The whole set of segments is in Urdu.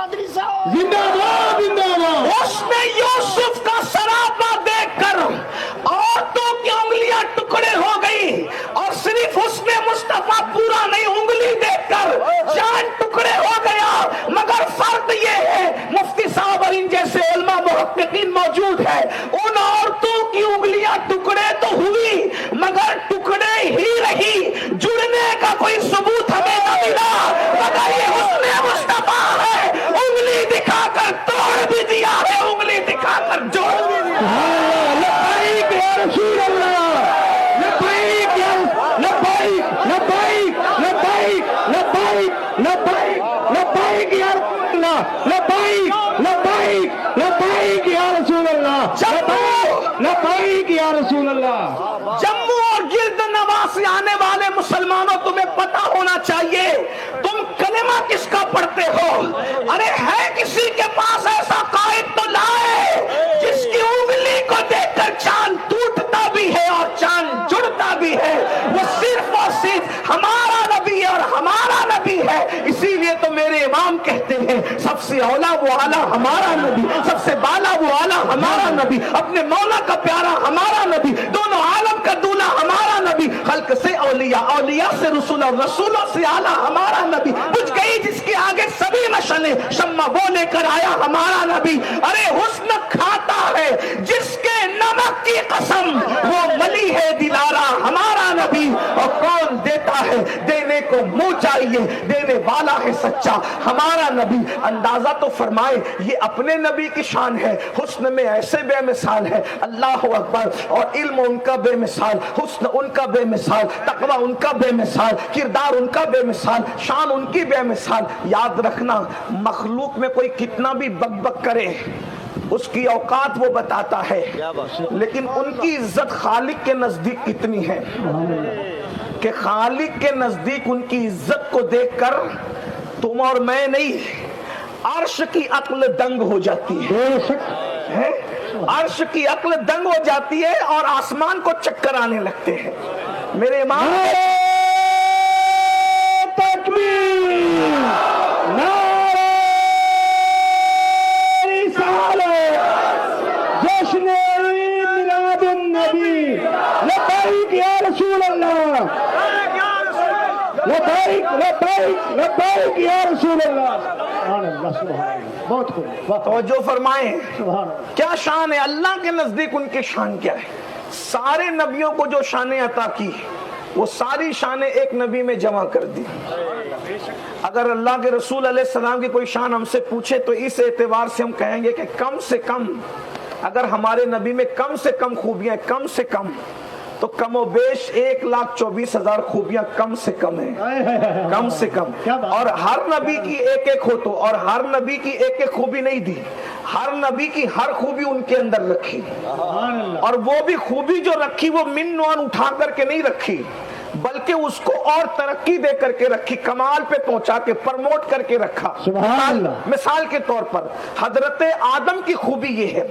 قادری صاحب زندہ باد زندہ باد. اس نے یوسف کا سراپا دیکھ کر عورتوں کی انگلیاں ٹکڑے ہو گئی اور صرف اس نے مصطفیٰ پورا نہیں انگلی دیکھ کر جان ٹکڑے ہو گیا. مگر فرق یہ ہے مفتی صاحب اور ان جیسے علماء محققین موجود ہے ان عورتوں کی انگلیاں ٹکڑے تو ہوئی مگر ٹکڑے ہی رہی. جڑنے کا کوئی ثبوت ہمیں نہ ملا مگر یہ حسن مصطفیٰ ہے. انگلی دکھا کر توڑ بھی دیا ہے انگلی دکھا کر جوڑ بھی دیا. لبیک یا رسول اللہ. لبیک یا لبیک لبیک لبیک لبیک لبیک لبیک یا رسول اللہ. لبیک لبیک لبیک یا رسول اللہ. لبیک یا رسول اللہ. جموں اور گرد نواح سے آنے والے مسلمانوں تمہیں پتا ہونا چاہیے تم کلمہ کس کا پڑھتے ہو. ارے ہے کسی کے پاس ایسا قائد تو لائے جس کی انگلی کو دیکھ کر چاند ٹوٹتا بھی ہے اور چاند جڑتا بھی ہے. وہ صرف اور صرف ہمارا نبی ہے اور ہمارا نبی ہے. اسی لیے تو میرے امام کہتے ہیں سب سے اولا وہ اعلیٰ ہمارا نبی, سب سے بالا وہ اعلیٰ ہمارا نبی, اپنے مولا کا پیارا ہمارا نبی, دونوں عالم کا دولہ ہمارا نبی, خلق سے اولیاء, اولیاء سے رسول اور رسولوں سے اعلیٰ ہمارا نبی. بجھ گئی جس کے آگے سبھی مشعلیں شمع وہ لے کر آیا ہمارا نبی. ارے حسن کھاتا ہے جس کے نمک کی قسم وہ ولی ہے دلارا ہمارا نبی. اور کون دیتا ہے دینے کو منہ چاہیے دینے والا ہے سچا ہمارا نبی. اندازہ تو فرمائے یہ اپنے نبی کی شان ہے. حسن میں ایسے بے مثال ہے اللہ اکبر. اور علم ان کا بے مثال, حسن ان کا بے مثال, تقوی ان کا بے مثال, کردار ان کا بے مثال, شان ان کی بے مثال. یاد رکھنا مخلوق میں کوئی کتنا بھی بک بک کرے اس کی اوقات وہ بتاتا ہے لیکن ان کی عزت خالق کے نزدیک کتنی ہے کہ خالق کے نزدیک ان کی عزت کو دیکھ کر تم اور میں نہیں عرش کی عقل دنگ ہو جاتی ہے. عرش کی عقل دنگ ہو جاتی ہے اور آسمان کو چکر آنے لگتے ہیں. میرے امام تکبیر, نعرہ رسالت, جشن عید میلاد النبی. لبیک یا رسول اللہ. لبیک لبیک لبیک یا رسول اللہ. سبحان اللہ سبحان اللہ. بہت خوب. توجہ فرمائیں سبحان اللہ. کیا شان ہے اللہ کے نزدیک ان کی شان کیا ہے. سارے نبیوں کو جو شانیں عطا کی وہ ساری شانیں ایک نبی میں جمع کر دی. اگر اللہ کے رسول علیہ السلام کی کوئی شان ہم سے پوچھے تو اس اعتبار سے ہم کہیں گے کہ کم سے کم اگر ہمارے نبی میں کم سے کم خوبیاں کم سے کم تو کم و بیش 1,24,000 خوبیاں کم سے کم ہیں کم سے کم. اور ہر نبی کی ایک ایک ہو تو اور ہر نبی کی ایک ایک خوبی نہیں دی, ہر نبی کی ہر خوبی ان کے اندر رکھی اور وہ بھی خوبی جو رکھی وہ من نوان اٹھا کر کے نہیں رکھی بلکہ اس کو اور ترقی دے کر کے رکھی, کمال پہ پہنچا کے پرموٹ کر کے رکھا. مثال کے طور پر حضرت آدم کی خوبی یہ ہے.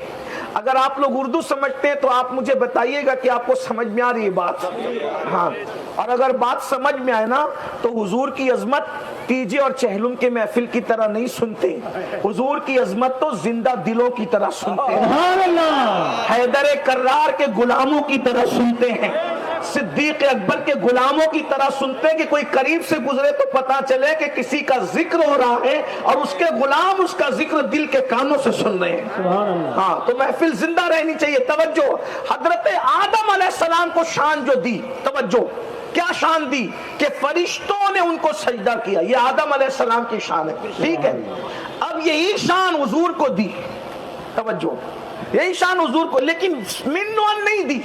اگر آپ لوگ اردو سمجھتے ہیں تو آپ مجھے بتائیے گا کہ آپ کو سمجھ میں آ رہی ہے بات. ہاں, اور اگر بات سمجھ میں آئے نا تو حضور کی عظمت ٹی جے اور چہلم کے محفل کی طرح نہیں سنتے, حضور کی عظمت تو زندہ دلوں کی طرح سنتے ہیں, حیدر کرار کے غلاموں کی طرح سنتے ہیں, صدیق اکبر کے غلاموں کی طرح سنتے ہیں کہ کوئی قریب سے گزرے تو پتا چلے کہ کسی کا ذکر ہو رہا ہے اور اس کے غلام اس کا ذکر دل کے کانوں سے سن رہے ہیں. ہاں, تو محفل زندہ رہنی چاہیے. توجہ, حضرت آدم علیہ السلام کو شان جو دی, توجہ کیا شان دی کہ فرشتوں نے ان کو سجدہ کیا. یہ آدم علیہ السلام کی شان ہے, ٹھیک ہے. اب یہی شان حضور کو دی, توجہ یہی شان حضور کو, لیکن منوان نہیں دی,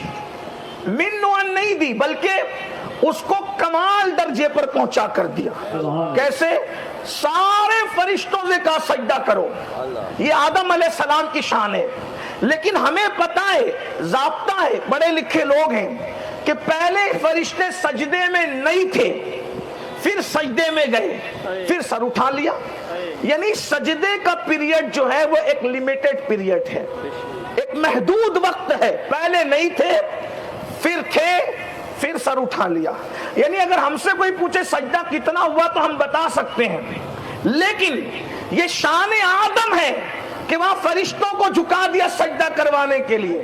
منوان نہیں دی بلکہ اس کو کمال درجے پر پہنچا کر دیا. کیسے؟ سارے فرشتوں سے کہا سجدہ کرو. یہ آدم علیہ السلام کی شان ہے. لیکن ہمیں پتا ہے, ضابطہ ہے, بڑے لکھے لوگ ہیں کہ پہلے فرشتے سجدے میں نہیں تھے, پھر سجدے میں گئے, پھر سر اٹھا لیا. یعنی سجدے کا پیریڈ جو ہے وہ ایک لیمیٹڈ پیریڈ ہے, ایک محدود وقت ہے. پہلے نہیں تھے, پھر تھے, پھر سر اٹھا لیا. یعنی اگر ہم سے کوئی پوچھے سجدہ کتنا ہوا تو ہم بتا سکتے ہیں, لیکن یہ شان آدم ہے کہ وہاں فرشتوں کو جھکا دیا سجدہ کروانے کے لیے،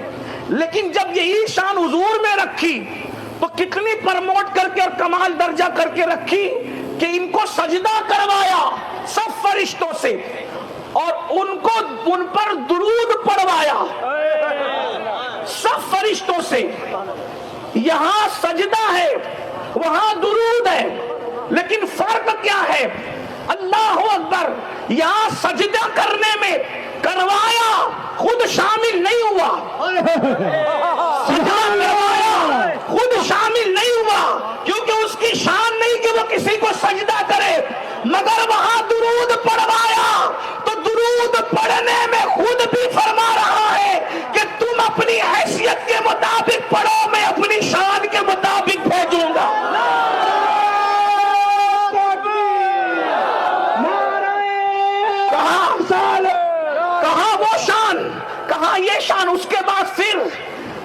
لیکن جب یہی شان حضور میں رکھی تو کتنی پرموٹ کر کے اور کمال درجہ کر کے رکھی کہ ان کو سجدہ کروایا سب فرشتوں سے اور ان پر درود پڑھوایا سب فرشتوں سے۔ یہاں سجدہ ہے وہاں درود ہے، لیکن فرق کیا ہے؟ اللہ اکبر، یہاں سجدہ کرنے میں کروایا خود شامل نہیں ہوا، سجدہ کروایا خود شامل نہیں ہوا، کیونکہ اس کی شان نہیں کہ وہ کسی کو سجدہ کرے، مگر وہاں درود پڑھوایا تو درود پڑھنے میں خود بھی فرما رہا ہے کہ تم اپنی حیثیت کے مطابق پڑھو، میں اپنی شان کے مطابق بھیجوں گا۔ کہاں وہ شان، کہاں یہ شان؟ اس کے بعد پھر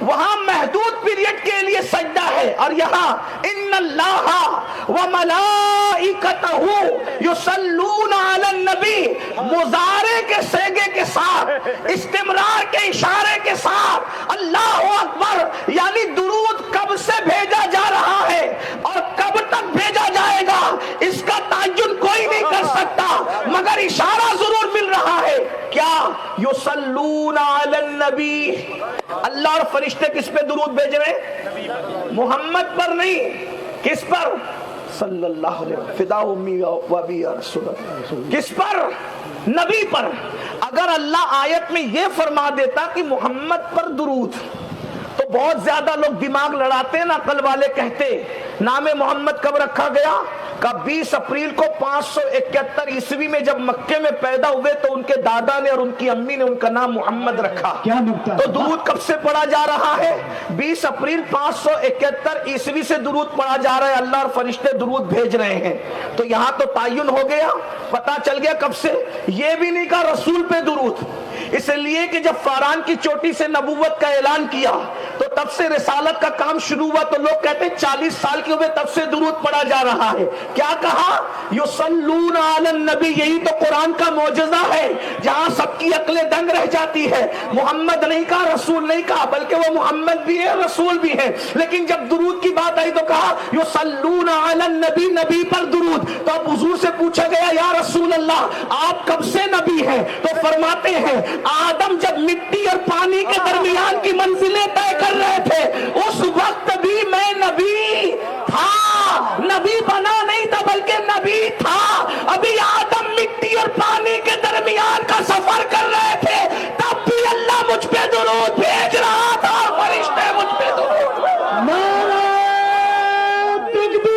وہاں محدود پیریڈ کے لیے سجدہ ہے، اور یہاں ان اللہ وملائکتہ یصلون علی النبی، مضارع کے صیغے کے ساتھ، استمرار کے اشارے کے ساتھ، اللہ اکبر، یعنی درود کب سے بھیجا جا رہا ہے اور کب تک بھیجا جائے گا اس کا تعین کوئی نہیں کر سکتا، مگر اشارہ ضرور مل رہا ہے۔ کیا؟ یصلون علی النبی، اللہ اور فرشتے کس پہ درود بھیج رہے ہیں؟ محمد پر نہیں، کس پر؟ صلی اللہ علیہ وسلم، فدا امی و ابی یا رسول اللہ، کس پر؟ نبی پر۔ اگر اللہ آیت میں یہ فرما دیتا کہ محمد پر درود، تو بہت زیادہ لوگ دماغ لڑاتے نا، عقل والے کہتے نام محمد کب رکھا گیا؟ کہ 20 اپریل کو 571 عیسوی میں جب مکے میں پیدا ہوئے تو ان کے دادا نے اور ان کی امی نے ان کا نام محمد رکھا۔ تو درود کب سے پڑھا جا رہا ہے؟ 20 اپریل 571 عیسوی سے درود پڑھا جا رہا ہے، اللہ اور فرشتے درود بھیج رہے ہیں۔ تو یہاں تو تعین ہو گیا، پتا چل گیا کب سے۔ یہ بھی نہیں کہا رسول پہ درود، اس لیے کہ جب فاران کی چوٹی سے نبوت کا اعلان کیا تو تب سے رسالت کا کام شروع ہوا، تو لوگ کہتے 40 سال کے ہوئے تب سے درود پڑھا جا رہا ہے۔ کیا کہا؟ یصلون علی النبی، یہی تو قرآن کا معجزہ ہے جہاں سب کی عقلیں دنگ رہ جاتی ہے۔ محمد نہیں کہا، رسول نہیں کہا، بلکہ وہ محمد بھی ہے رسول بھی ہے، لیکن جب درود کی بات آئی تو کہا یصلون علی النبی، نبی پر درود۔ تو اب حضور سے پوچھا گیا یا رسول اللہ آپ کب سے نبی ہیں؟ تو فرماتے ہیں آدم جب مٹی اور پانی کے درمیان کی منزلیں طے کر رہے تھے اس وقت بھی میں نبی تھا، نبی بنا نہیں تھا بلکہ نبی تھا۔ ابھی آدم مٹی اور پانی کے درمیان کا سفر کر رہے تھے تب بھی اللہ مجھ پہ درود بھیج رہا تھا، فرشتے مجھ پہ درود بھیج رہے تھے۔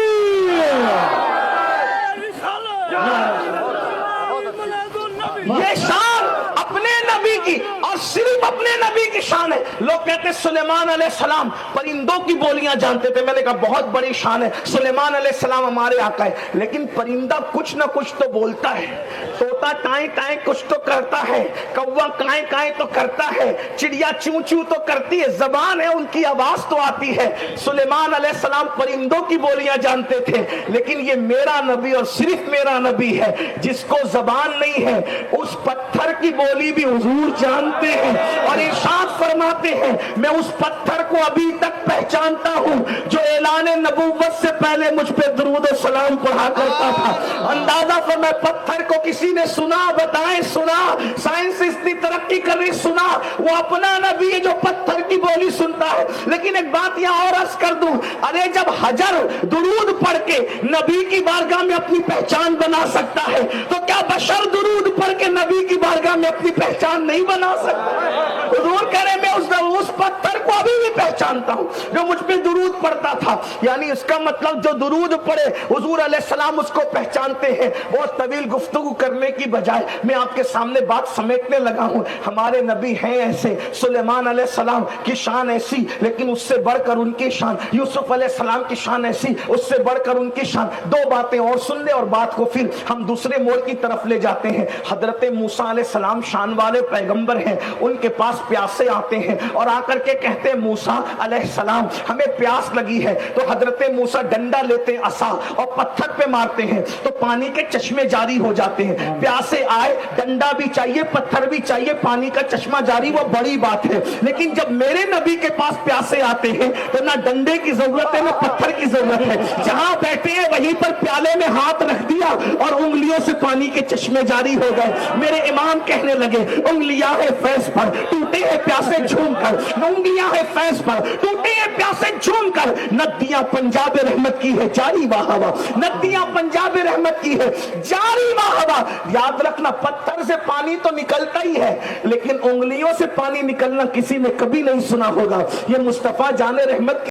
یہ شان اپنے نبی کی اور صرف اپنے نبی کی شان ہے۔ لوگ کہتے سلیمان علیہ السلام پرندوں کی بولیاں جانتے تھے، میں نے کہا بہت بڑی شان ہے، سلیمان علیہ السلام ہمارے آقا ہے، لیکن پرندہ کچھ نہ کچھ تو بولتا ہے، طوطا ٹائیں ٹائیں کچھ تو کرتا ہے، کوا کائیں کائیں تو کرتا ہے، چڑیا چوں چوں تو کرتی ہے، زبان ہے ان کی آواز تو آتی ہے۔ سلیمان علیہ السلام پرندوں کی بولیاں جانتے تھے، لیکن یہ میرا نبی اور صرف میرا نبی ہے جس کو زبان نہیں ہے، اس پتھر کی بولی بھی حضور جانتے ہیں اور ارشاد فرماتے ہیں میں اس پتھر کو ابھی تک پہچانتا ہوں جو اعلان نبوت سے پہلے مجھ پہ درود و سلام پڑھا کرتا تھا۔ اندازہ فرمائے پتھر کو کسی نے سنا، بتائیں سنا، سائنس اتنی ترقی کر رہی، سنا، وہ اپنا نبی ہے جو پتھر کی بولی سنتا ہے۔ لیکن ایک بات یہاں اور عرض کر دوں، ارے جب حجر درود پڑھ کے نبی کی بارگاہ میں اپنی پہچان بنا سکتا ہے تو کیا بشر درود پڑھ کے نبی کی بارگاہ میں اپنی پہچان نہیں بنا سکتا؟ حضور کہہ رہے میں اس پتھر کو ابھی بھی پہچانتا ہوں جو مجھ پہ درود پڑھتا تھا، یعنی اس کا مطلب جو درود پڑھے حضور علیہ السلام اس کو پہچانتے ہیں۔ بہت طویل گفتگو کرنے کی بجائے میں آپ کے سامنے بات سمیٹنے لگا ہوں۔ ہمارے نبی ہیں ایسے، سلیمان علیہ السلام کی شان ایسی، لیکن اس سے بڑھ کر ان کی شان، یوسف علیہ السلام کی شان ایسی، اس سے بڑھ کر ان کی شان۔ دو باتیں اور سن لے اور بات کو پھر ہم دوسرے موڑ کی طرف لے جاتے ہیں۔ حضرت موسیٰ علیہ السلام شان والے پیغمبر ہیں، ان کے پاس پیاسے آتے ہیں اور آ کر کے کہتے موسیٰ علیہ السلام ہمیں پیاس لگی ہے، تو حضرت موسیٰ ڈنڈا لیتے عصا اور پتھر پہ مارتے ہیں تو پانی کے چشمے جاری ہو جاتے ہیں۔ پیاسے آئے، ڈنڈا بھی چاہیے، پتھر بھی چاہیے، پانی کا چشمہ جاری، وہ بڑی بات ہے۔ لیکن جب میرے نبی کے پاس پیاسے آتے ہیں تو نہ ڈنڈے کی ضرورت ہے نہ پتھر کی ضرورت ہے، جہاں بیٹھے ہیں وہیں پر پیالے میں ہاتھ رکھ دیا اور انگلیوں سے پانی کے چشمے جاری ہو گئے۔ میرے امام کہنے لگے انگلیاں ہے فیض پر ٹوٹے ہیں پیاسے جھوم کر، انگلیاں ہے فیض پر ٹوٹے ہیں پیاسے جھوم کر، ندیاں پنجاب رحمت کی ہے جاری واہ واہ، ندیاں پنجاب رحمت کی ہے جاری واہ واہ۔ یاد رکھنا پتھر سے پانی تو نکلتا ہی ہے لیکن انگلیوں سے پانی نکلنا کسی نے کبھی نہیں سنا ہوگا۔ یہ مصطفیٰ جان رحمت